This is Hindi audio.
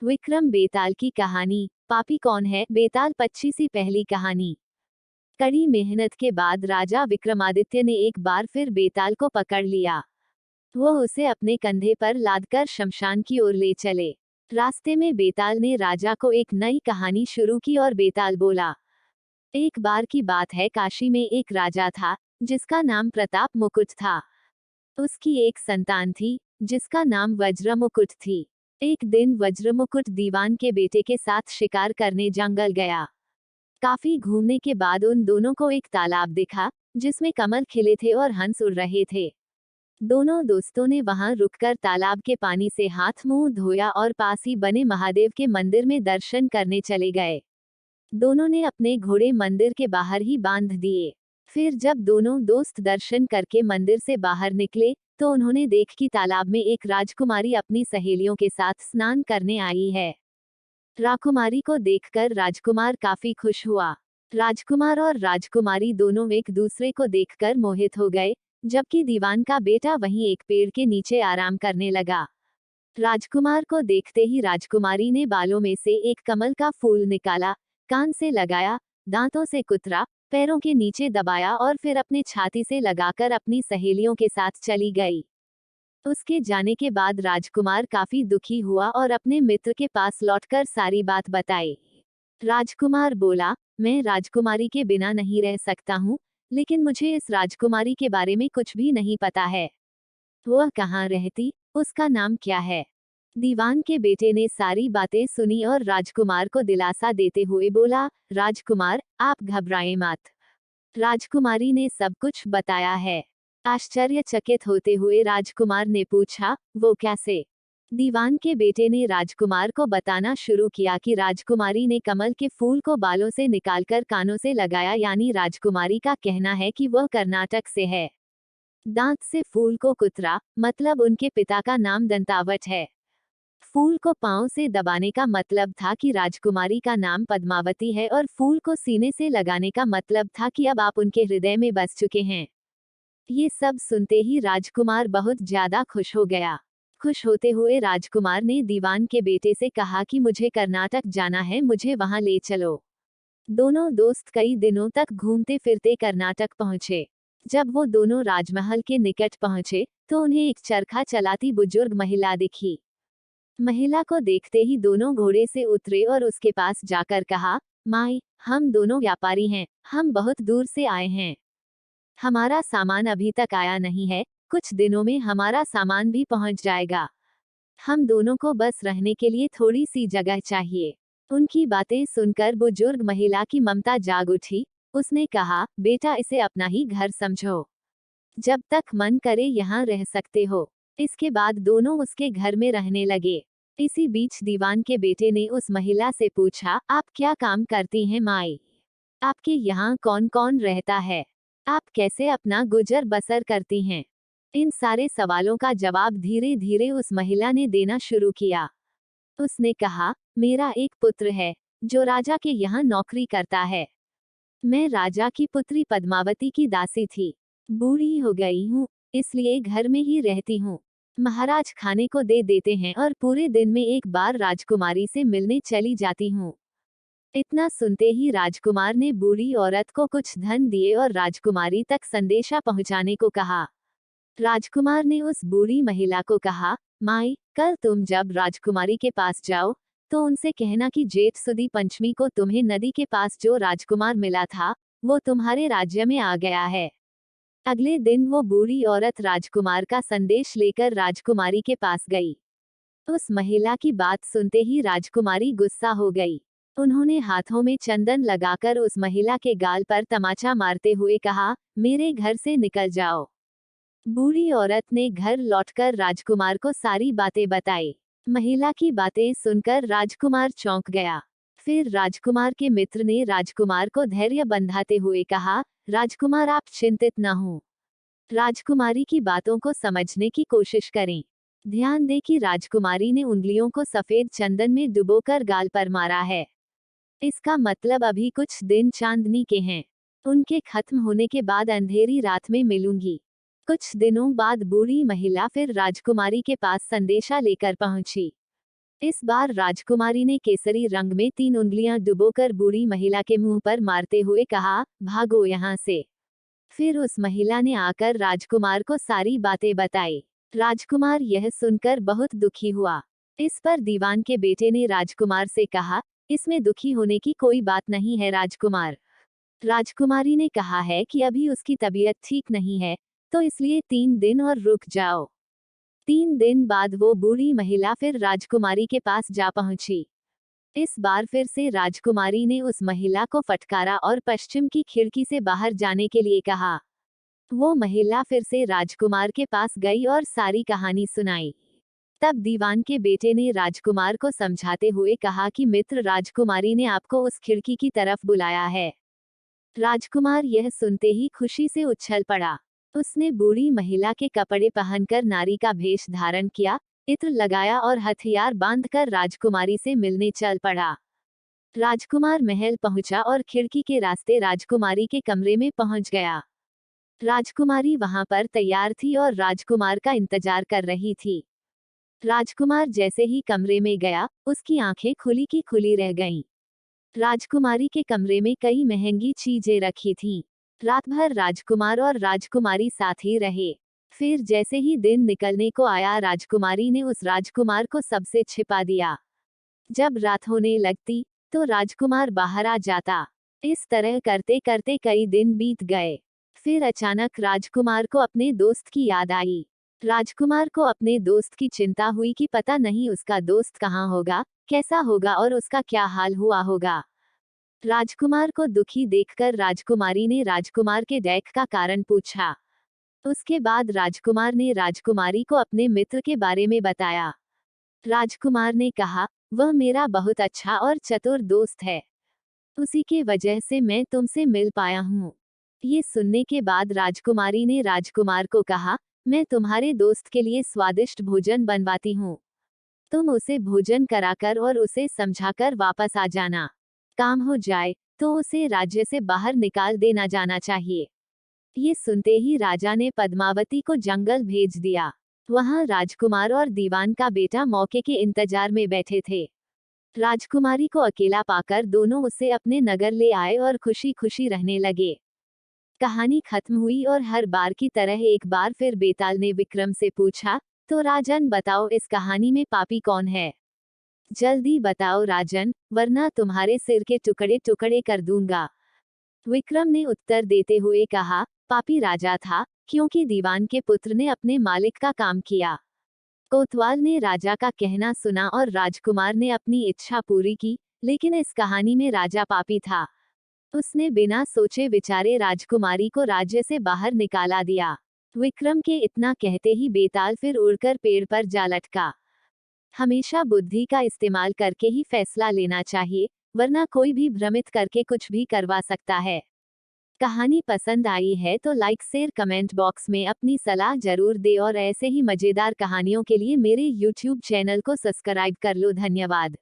विक्रम बेताल की कहानी। पापी कौन है बेताल 25वीं पहली कहानी। कड़ी मेहनत के बाद राजा विक्रमादित्य ने एक बार फिर बेताल को पकड़ लिया। वो उसे अपने कंधे पर लादकर शमशान की ओर ले चले। रास्ते में बेताल ने राजा को एक नई कहानी शुरू की और बेताल बोला, एक बार की बात है, काशी में एक राजा था जिसका नाम प्रताप मुकुट था। उसकी एक संतान थी जिसका नाम वज्र मुकुट थी। एक दिन वज्र मुकुट दीवान के बेटे के साथ शिकार करने जंगल गया। काफी घूमने के बाद उन दोनों को एक तालाब दिखा जिसमें कमल खिले थे और हंस उड़ रहे थे। दोनों दोस्तों ने वहां रुककर तालाब के पानी से हाथ मुंह धोया और पास ही बने महादेव के मंदिर में दर्शन करने चले गए। दोनों ने अपने घोड़े मंदिर के बाहर ही बांध दिए। फिर जब दोनों दोस्त दर्शन करके मंदिर से बाहर निकले तो उन्होंने देख कि तालाब में एक राजकुमारी अपनी सहेलियों के साथ स्नान करने आई है। राजकुमारी को देखकर राजकुमार काफी खुश हुआ। राजकुमार और राजकुमारी दोनों एक दूसरे को देखकर मोहित हो गए, जबकि दीवान का बेटा वहीं एक पेड़ के नीचे आराम करने लगा। राजकुमार को देखते ही राजकुमारी ने बालों में से एक कमल का फूल निकाला, कान से लगाया, दांतों से कुतरा, पैरों के नीचे दबाया और फिर अपने छाती से लगाकर अपनी सहेलियों के साथ चली गई। उसके जाने के बाद राजकुमार काफी दुखी हुआ और अपने मित्र के पास लौटकर सारी बात बताई। राजकुमार बोला, मैं राजकुमारी के बिना नहीं रह सकता हूँ, लेकिन मुझे इस राजकुमारी के बारे में कुछ भी नहीं पता है। वह कहाँ रहती, उसका नाम क्या है? दीवान के बेटे ने सारी बातें सुनी और राजकुमार को दिलासा देते हुए बोला, राजकुमार, आप घबराएं मत। राजकुमारी ने सब कुछ बताया है। आश्चर्यचकित होते हुए राजकुमार ने पूछा, वो कैसे? दीवान के बेटे ने राजकुमार को बताना शुरू किया कि राजकुमारी ने कमल के फूल को बालों से निकालकर कानों से लगाया, यानी राजकुमारी का कहना है कि वह कर्नाटक से है। दांत से फूल को कुतरा, मतलब उनके पिता का नाम दंतावट है। फूल को पांव से दबाने का मतलब था कि राजकुमारी का नाम पद्मावती है और फूल को सीने से लगाने का मतलब था कि अब आप उनके हृदय में बस चुके हैं। ये सब सुनते ही राजकुमार बहुत ज्यादा खुश हो गया। खुश होते हुए राजकुमार ने दीवान के बेटे से कहा कि मुझे कर्नाटक जाना है, मुझे वहां ले चलो। दोनों दोस्त कई दिनों तक घूमते फिरते कर्नाटक पहुंचे। जब वो दोनों राजमहल के निकट पहुंचे तो उन्हें एक चरखा चलाती बुजुर्ग महिला दिखी। महिला को देखते ही दोनों घोड़े से उतरे और उसके पास जाकर कहा, माई, हम दोनों व्यापारी हैं, हम बहुत दूर से आए हैं। हमारा सामान अभी तक आया नहीं है, कुछ दिनों में हमारा सामान भी पहुंच जाएगा। हम दोनों को बस रहने के लिए थोड़ी सी जगह चाहिए। उनकी बातें सुनकर बुजुर्ग महिला की ममता जाग उठी। उसने कहा, बेटा, इसे अपना ही घर समझो। जब तक मन करे यहाँ रह सकते हो। इसके बाद दोनों उसके घर में रहने लगे। इसी बीच दीवान के बेटे ने उस महिला से पूछा, आप क्या काम करती हैं माई? आपके यहाँ कौन कौन रहता है? आप कैसे अपना गुजर बसर करती हैं? इन सारे सवालों का जवाब धीरे धीरे उस महिला ने देना शुरू किया। उसने कहा, मेरा एक पुत्र है जो राजा के यहाँ नौकरी करता है। मैं राजा की पुत्री पद्मावती की दासी थी। बूढ़ी हो गई हूँ, इसलिए घर में ही रहती हूँ। महाराज खाने को दे देते हैं और पूरे दिन में एक बार राजकुमारी से मिलने चली जाती हूँ। इतना सुनते ही राजकुमार ने बूढ़ी औरत को कुछ धन दिए और राजकुमारी तक संदेशा पहुंचाने को कहा। राजकुमार ने उस बूढ़ी महिला को कहा, माई, कल तुम जब राजकुमारी के पास जाओ तो उनसे कहना कि जेठ सुदी पंचमी को तुम्हें नदी के पास जो राजकुमार मिला था वो तुम्हारे राज्य में आ गया है। अगले दिन वो बूढ़ी औरत राजकुमार का संदेश लेकर राजकुमारी के पास गई। उस महिला की बात सुनते ही राजकुमारी गुस्सा हो गई। उन्होंने हाथों में चंदन लगाकर उस महिला के गाल पर तमाचा मारते हुए कहा, मेरे घर से निकल जाओ। बूढ़ी औरत ने घर लौटकर राजकुमार को सारी बातें बताई। महिला की बातें सुनकर राजकुमार चौंक गया। फिर राजकुमार के मित्र ने राजकुमार को धैर्य बंधाते हुए कहा, राजकुमार, आप चिंतित न हो। राजकुमारी की बातों को समझने की कोशिश करें। ध्यान दें कि राजकुमारी ने उंगलियों को सफेद चंदन में डुबोकर गाल पर मारा है। इसका मतलब अभी कुछ दिन चांदनी के हैं। उनके खत्म होने के बाद अंधेरी रात में मिलूंगी। कुछ दिनों बाद बूढ़ी महिला फिर राजकुमारी के पास संदेशा लेकर पहुंची। इस बार राजकुमारी ने केसरी रंग में 3 उंगलियां डुबोकर बूढ़ी महिला के मुंह पर मारते हुए कहा, भागो यहाँ से। फिर उस महिला ने आकर राजकुमार को सारी बातें बताई। राजकुमार यह सुनकर बहुत दुखी हुआ। इस पर दीवान के बेटे ने राजकुमार से कहा, इसमें दुखी होने की कोई बात नहीं है राजकुमार। राजकुमारी ने कहा है कि अभी उसकी तबीयत ठीक नहीं है, तो इसलिए 3 दिन और रुक जाओ। 3 दिन बाद वो बूढ़ी महिला फिर राजकुमारी के पास जा पहुंची। इस बार फिर से राजकुमारी ने उस महिला को फटकारा और पश्चिम की खिड़की से बाहर जाने के लिए कहा। वो महिला फिर से राजकुमार के पास गई और सारी कहानी सुनाई। तब दीवान के बेटे ने राजकुमार को समझाते हुए कहा कि मित्र, राजकुमारी ने आपको उस खिड़की की तरफ बुलाया है। राजकुमार यह सुनते ही खुशी से उछल पड़ा। उसने बूढ़ी महिला के कपड़े पहनकर नारी का भेष धारण किया, इत्र लगाया और हथियार बांधकर राजकुमारी से मिलने चल पड़ा। राजकुमार महल पहुंचा और खिड़की के रास्ते राजकुमारी के कमरे में पहुंच गया। राजकुमारी वहां पर तैयार थी और राजकुमार का इंतजार कर रही थी। राजकुमार जैसे ही कमरे में गया, उसकी आंखें खुली की खुली रह गईं। राजकुमारी के कमरे में कई महंगी चीजें रखी थीं। रात भर राजकुमार और राजकुमारी साथ ही रहे। फिर जैसे ही दिन निकलने को आया, राजकुमारी ने उस राजकुमार को सबसे छिपा दिया। जब रात होने लगती, तो राजकुमार बाहर आ जाता। इस तरह करते करते कई दिन बीत गए। फिर अचानक राजकुमार को अपने दोस्त की याद आई। राजकुमार को अपने दोस्त की चिंता हुई कि पता नहीं उसका दोस्त कहाँ होगा, कैसा होगा और उसका क्या हाल हुआ होगा। राजकुमार को दुखी देखकर राजकुमारी ने राजकुमार के डैक का कारण पूछा। उसके बाद राजकुमार ने राजकुमारी को अपने मित्र के बारे में बताया। राजकुमार ने कहा, वह मेरा बहुत अच्छा और चतुर दोस्त है। उसी के वजह से मैं तुमसे मिल पाया हूँ। ये सुनने के बाद राजकुमारी ने राजकुमार को कहा, मैं तुम्हारे दोस्त के लिए स्वादिष्ट भोजन बनवाती हूँ। तुम उसे भोजन कराकर और उसे समझाकर वापस आ जाना। काम हो जाए तो उसे राज्य से बाहर निकाल देना जाना चाहिए। ये सुनते ही राजा ने पद्मावती को जंगल भेज दिया। वहां राजकुमार और दीवान का बेटा मौके के इंतजार में बैठे थे। राजकुमारी को अकेला पाकर दोनों उसे अपने नगर ले आए और खुशी खुशी रहने लगे। कहानी खत्म हुई और हर बार की तरह एक बार फिर बेताल ने विक्रम से पूछा, तो राजन बताओ, इस कहानी में पापी कौन है? जल्दी बताओ राजन, वरना तुम्हारे सिर के टुकड़े टुकड़े कर दूंगा। विक्रम ने उत्तर देते हुए कहा, पापी राजा था, क्योंकि दीवान के पुत्र ने अपने मालिक का काम किया। कोतवाल ने राजा का कहना सुना और राजकुमार ने अपनी इच्छा पूरी की, लेकिन इस कहानी में राजा पापी था। उसने बिना सोचे विचारे राजकुमारी को राज्य से बाहर निकाला दिया। विक्रम के इतना कहते ही बेताल फिर उड़कर पेड़ पर जा लटका। हमेशा बुद्धि का इस्तेमाल करके ही फैसला लेना चाहिए, वरना कोई भी भ्रमित करके कुछ भी करवा सकता है। कहानी पसंद आई है तो लाइक शेयर कमेंट बॉक्स में अपनी सलाह जरूर दे और ऐसे ही मजेदार कहानियों के लिए मेरे YouTube चैनल को सब्सक्राइब कर लो। धन्यवाद।